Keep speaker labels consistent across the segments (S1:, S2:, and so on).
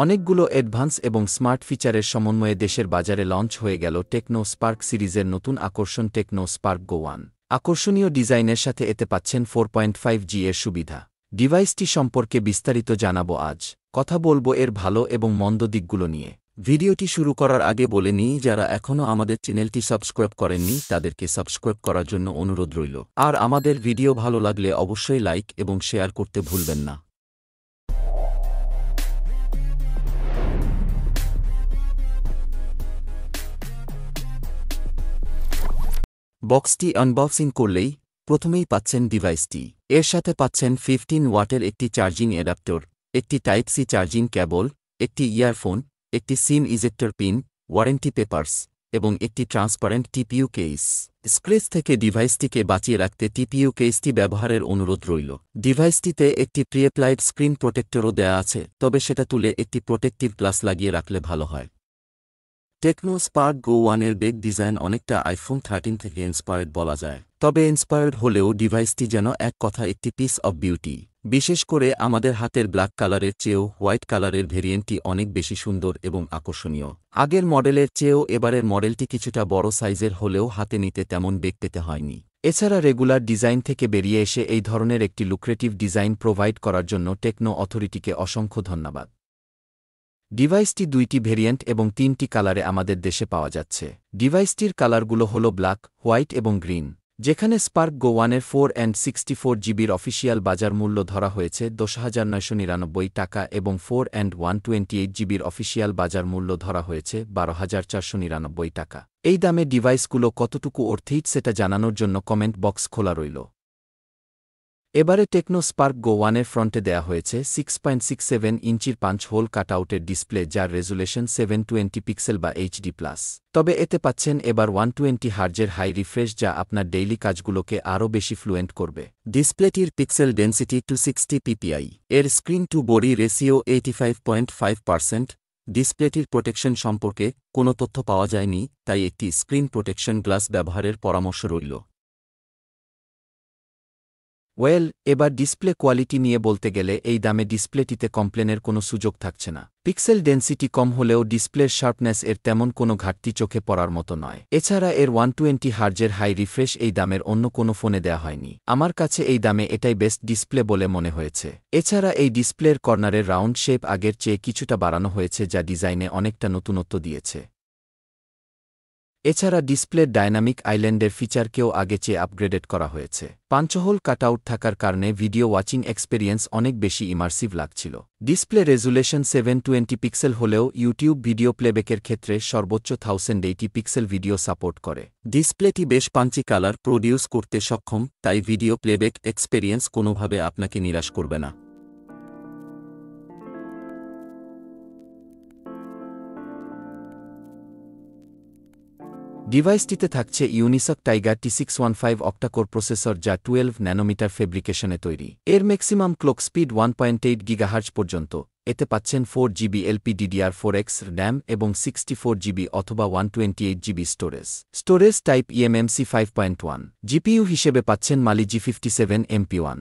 S1: অনেকগুলো অ্যাডভান্স এবং স্মার্ট ফিচারের সমন্বয়ে দেশের বাজারে লঞ্চ হয়ে গেল টেকনো স্পার্ক সিরিজের নতুন আকর্ষণ টেকনো স্পার্ক গো 1। আকর্ষণীয় ডিজাইনের সাথে এতে পাচ্ছেন 4.5G এর সুবিধা। ডিভাইসটি সম্পর্কে বিস্তারিত জানাবো আজ। কথা বলবো এর ভালো এবং মন্দ দিকগুলো নিয়ে। ভিডিওটি শুরু করার আগে বলে নিই, যারা এখনও আমাদের চ্যানেলটি সাবস্ক্রাইব করেননি তাদেরকে সাবস্ক্রাইব করার জন্য অনুরোধ রইল। আর আমাদের ভিডিও ভালো লাগলে অবশ্যই লাইক এবং শেয়ার করতে ভুলবেন না। বক্সটি আনবক্সিং করলেই প্রথমেই পাচ্ছেন ডিভাইসটি। এর সাথে পাচ্ছেন 15 ওয়াটের একটি চার্জিং অ্যাডাপ্টর, একটি টাইপ সি চার্জিং কেবল, একটি ইয়ারফোন, একটি সিম ইজেক্টর পিন, ওয়ারেন্টি পেপারস এবং একটি ট্রান্সপারেন্ট টিপিইউ কেস। স্ক্র্যাচ থেকে ডিভাইসটিকে বাঁচিয়ে রাখতে টিপিইউ কেসটি ব্যবহারের অনুরোধ রইল। ডিভাইসটিতে একটি প্রি অ্যাপ্লাইড স্ক্রিন প্রোটেক্টরও দেয়া আছে, তবে সেটা তুলে একটি প্রোটেক্টিভ গ্লাস লাগিয়ে রাখলে ভালো হয়। টেকনো স্পার্ক গো 1 এর বেগ ডিজাইন অনেকটা আইফোন 13 থেকে ইন্সপায়ার্ড বলা যায়। তবে ইন্সপায়ার্ড হলেও ডিভাইসটি যেন এক কথা একটি পিস অব বিউটি। বিশেষ করে আমাদের হাতের ব্ল্যাক কালারের চেয়েও হোয়াইট কালারের ভেরিয়েন্টটি অনেক বেশি সুন্দর এবং আকর্ষণীয়। আগের মডেলের চেয়েও এবারের মডেলটি কিছুটা বড় সাইজের হলেও হাতে নিতে তেমন বেগ পেতে হয়নি। এছাড়া রেগুলার ডিজাইন থেকে বেরিয়ে এসে এই ধরনের একটি লুক্রেটিভ ডিজাইন প্রোভাইড করার জন্য টেকনো অথরিটিকে অসংখ্য ধন্যবাদ। ডিভাইসটি 2টি ভেরিয়েন্ট এবং 3টি কালারে আমাদের দেশে পাওয়া যাচ্ছে। ডিভাইসটির কালারগুলো হল ব্ল্যাক, হোয়াইট এবং গ্রিন। যেখানে স্পার্ক গো 1 এর 4/64GBর অফিসিয়াল বাজার মূল্য ধরা হয়েছে 10,999 টাকা এবং 4/128GBর অফিসিয়াল বাজার মূল্য ধরা হয়েছে 12,499 টাকা। এই দামে ডিভাইসগুলো কতটুকু অর্থিত সেটা জানানোর জন্য কমেন্ট বক্স খোলা রইল। এবারে টেকনো স্পার্ক গো 1 এর ফ্রন্টে দেয়া হয়েছে 6.67 ইঞ্চির 5 হোল কাটআউটের ডিসপ্লে, যার রেজুলেশন 720 পিক্সেল বা এইচডি+। তবে এতে পাচ্ছেন এবার 120 হার্জের হাই রিফ্রেশ, যা আপনার ডেইলি কাজগুলোকে আরও বেশি ফ্লুয়েন্ট করবে। ডিসপ্লেটির পিক্সেল ডেন্সিটি 260 ppi, এর স্ক্রিন টু বডি রেশিও 85.5%। ডিসপ্লেটির প্রোটেকশন সম্পর্কে কোনো তথ্য পাওয়া যায়নি, তাই একটি স্ক্রিন গ্লাস ব্যবহারের পরামর্শ রইল। এবার ডিসপ্লে কোয়ালিটি নিয়ে বলতে গেলে এই দামে ডিসপ্লেটিতে কমপ্লেনের কোনো সুযোগ থাকছে না। পিক্সেল ডেন্সিটি কম হলেও ডিসপ্লের শার্পনেস এর তেমন কোনো ঘাটতি চোখে পড়ার মতো নয়। এছাড়া এর 120 হার্জের হাই রিফ্রেশ এই দামের অন্য কোনো ফোনে দেয়া হয়নি। আমার কাছে এই দামে এটাই বেস্ট ডিসপ্লে বলে মনে হয়েছে। এছাড়া এই ডিসপ্লের কর্নারের রাউন্ড শেপ আগের চেয়ে কিছুটা বাড়ানো হয়েছে, যা ডিজাইনে অনেকটা নতুনত্ব দিয়েছে। এছাড়া ডিসপ্লের ডায়নামিক আইল্যান্ডের ফিচারকেও আগে চেয়ে আপগ্রেডেড করা হয়েছে। 5 হোল কাটআউট থাকার কারণে ভিডিও ওয়াচিং এক্সপেরিয়েন্স অনেক বেশি ইমার্সিভ লাগছিল। ডিসপ্লে রেজুলেশন 720 পিক্সেল হলেও ইউটিউব ভিডিও প্লেব্যাকের ক্ষেত্রে সর্বোচ্চ 1080 পিক্সেল ভিডিও সাপোর্ট করে। ডিসপ্লেটি বেশ পাঞ্চি কালার প্রডিউস করতে সক্ষম, তাই ভিডিও প্লেব্যাক এক্সপেরিয়েন্স কোনোভাবে আপনাকে নিরাশ করবে না। ডিভাইসটিতে থাকছে Unisoc tiger T615 octa-core processor, যা 12 ন্যানোমিটার ফেব্রিকেশনে তৈরি। এর ম্যাক্সিমাম ক্লক স্পিড 1.8 গিগাহার্জ পর্যন্ত। এতে পাচ্ছেন 4GB LPDDR4X RAM এবং 64GB অথবা 128GB storage type eMMC 5.1। GPU হিসেবে পাচ্ছেন Mali G57 MP1।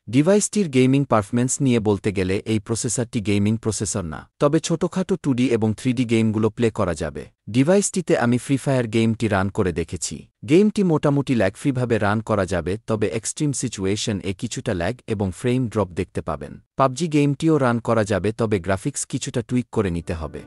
S1: ডিভাইসটির gaming performance নিয়ে বলতে গেলে এই প্রসেসরটি গেমিং প্রসেসর না, তবে ছোটখাটো 2D এবং 3D গেমগুলো প্লে করা যাবে। ডিভাইসটিতে আমি ফ্রি ফায়ার গেমটি রান করে দেখেছি। গেমটি মোটামুটি ল্যাগ ফ্রিভাবে রান করা যাবে, তবে এক্সট্রিম সিচুয়েশন এ কিছুটা ল্যাগ এবং ফ্রেম ড্রপ দেখতে পাবেন। পাবজি গেমটিও রান করা যাবে, তবে গ্রাফিক্স কিছুটা টুইক করে নিতে হবে।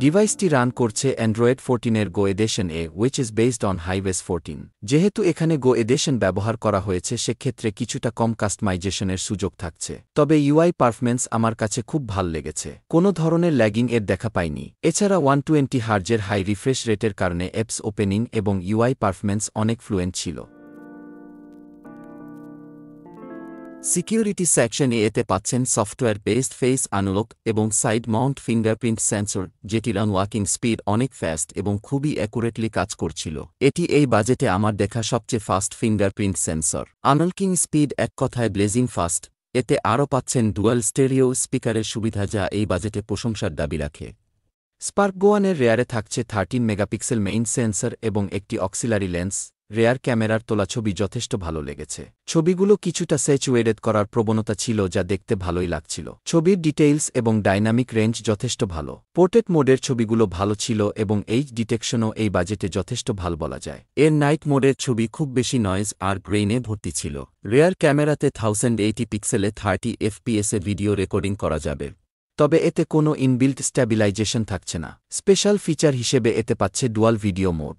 S1: ডিভাইসটি রান করছে অ্যান্ড্রয়েড 14 এর গো এডিশন এ, which is based on iOS 14। যেহেতু এখানে গো এডিশন ব্যবহার করা হয়েছে, সেক্ষেত্রে কিছুটা কম কাস্টমাইজেশনের সুযোগ থাকছে। তবে ইউআই পারফরম্যান্স আমার কাছে খুব ভাল লেগেছে, কোনো ধরনের ল্যাগিং এর দেখা পাইনি। এছাড়া 120 হার্জের হাই রিফ্রেশ রেটের কারণে অ্যাপস ওপেনিং এবং ইউআই পারফরম্যান্স অনেক ফ্লুয়েন্ট ছিল। সিকিউরিটি সেকশনে এতে পাচ্ছেন সফটওয়্যার বেসড ফেস আনলক এবং সাইড মাউন্ট ফিঙ্গারপ্রিন্ট সেন্সর, যেটির আনওয়াকিং স্পিড অনেক ফাস্ট এবং খুবই অ্যাকুরেটলি কাজ করছিল। এটি এই বাজেটে আমার দেখা সবচেয়ে fast fingerprint sensor. Unlocking speed এক কথায় ব্লেজিং ফাস্ট। এতে আরও পাচ্ছেন ডুয়াল স্টেরিও স্পিকারের সুবিধা, যা এই বাজেটে প্রশংসার দাবি রাখে। স্পার্ক গো 1 এর রেয়ারে থাকছে 13 মেগাপিক্সেল মেইন সেন্সর এবং একটি অক্সিলারি লেন্স, রেয়ার ক্যামেরার তোলা ছবি যথেষ্ট ভালো লেগেছে। ছবিগুলো কিছুটা স্যাচুরেটেড করার প্রবণতা ছিল যা দেখতে ভালোই লাগছিল। ছবির ডিটেইলস এবং ডাইনামিক রেঞ্জ যথেষ্ট ভালো। পোর্ট্রেট মোডের ছবিগুলো ভালো ছিল এবং এইচ ডিটেকশনও এই বাজেটে যথেষ্ট ভাল বলা যায়। এর নাইট মোডের ছবি খুব বেশি নয়েজ আর গ্রেইনে ভর্তি ছিল। রেয়ার ক্যামেরাতে 1080 পিক্সেলে 30 এফপিএসে ভিডিও রেকর্ডিং করা যাবে, তবে এতে কোনো ইনবিল্ট স্ট্যাবিলাইজেশন থাকছে না। স্পেশাল ফিচার হিসেবে এতে পাচ্ছে ডুয়াল ভিডিও মোড।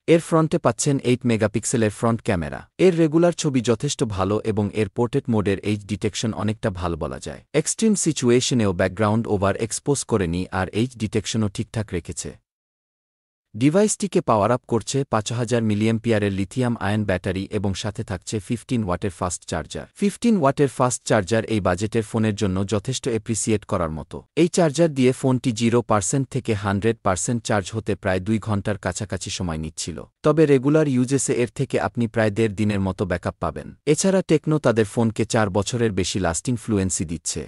S1: এর ফ্রন্টে পাচ্ছেন 8 মেগাপিক্সেলের ফ্রন্ট ক্যামেরা। এর রেগুলার ছবি যথেষ্ট ভালো এবং এর পোর্ট্রেট মোডের এইচ ডিটেকশন অনেকটা ভাল বলা যায়। এক্সট্রিম সিচুয়েশনেও ব্যাকগ্রাউন্ড ওভার এক্সপোজ করেনি আর এইচ ডিটেকশনও ঠিকঠাক রেখেছে। ডিভাইসটিকে পাওয়ার আপ করছে 5000 মিলিঅ্যাম্পিয়ারের লিথিয়াম আয়ন ব্যাটারি এবং সাথে থাকছে 15 ওয়াটের ফাস্ট চার্জার। 15 ওয়াটের ফাস্ট চার্জার এই বাজেটের ফোনের জন্য যথেষ্ট অ্যাপ্রিসিয়েট করার মতো। এই চার্জার দিয়ে ফোনটি 0% থেকে 100% চার্জ হতে প্রায় 2 ঘন্টার কাছাকাছি সময় নিচ্ছিল। তবে রেগুলার ইউজেসে এর থেকে আপনি প্রায় 1.5 দিনের মতো ব্যাকআপ পাবেন। এছাড়া টেকনো তাদের ফোনকে 4 বছরের বেশি লাস্টিং ফ্লুয়েন্সি দিচ্ছে।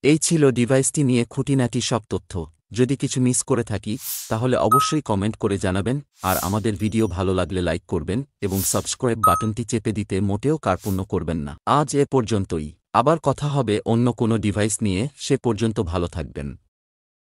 S1: এই ছিল ডিভাইসটি নিয়ে খুঁটিনাটি সব তথ্য। যদি কিছু মিস করে থাকি তাহলে অবশ্যই কমেন্ট করে জানাবেন, আর আমাদের ভিডিও ভালো লাগলে লাইক করবেন এবং সাবস্ক্রাইব বাটনটি চেপে দিতে মোটেও কার্পণ্য করবেন না। আজ এ পর্যন্তই। আবার কথা হবে অন্য কোনো ডিভাইস নিয়ে, সে পর্যন্ত ভালো থাকবেন।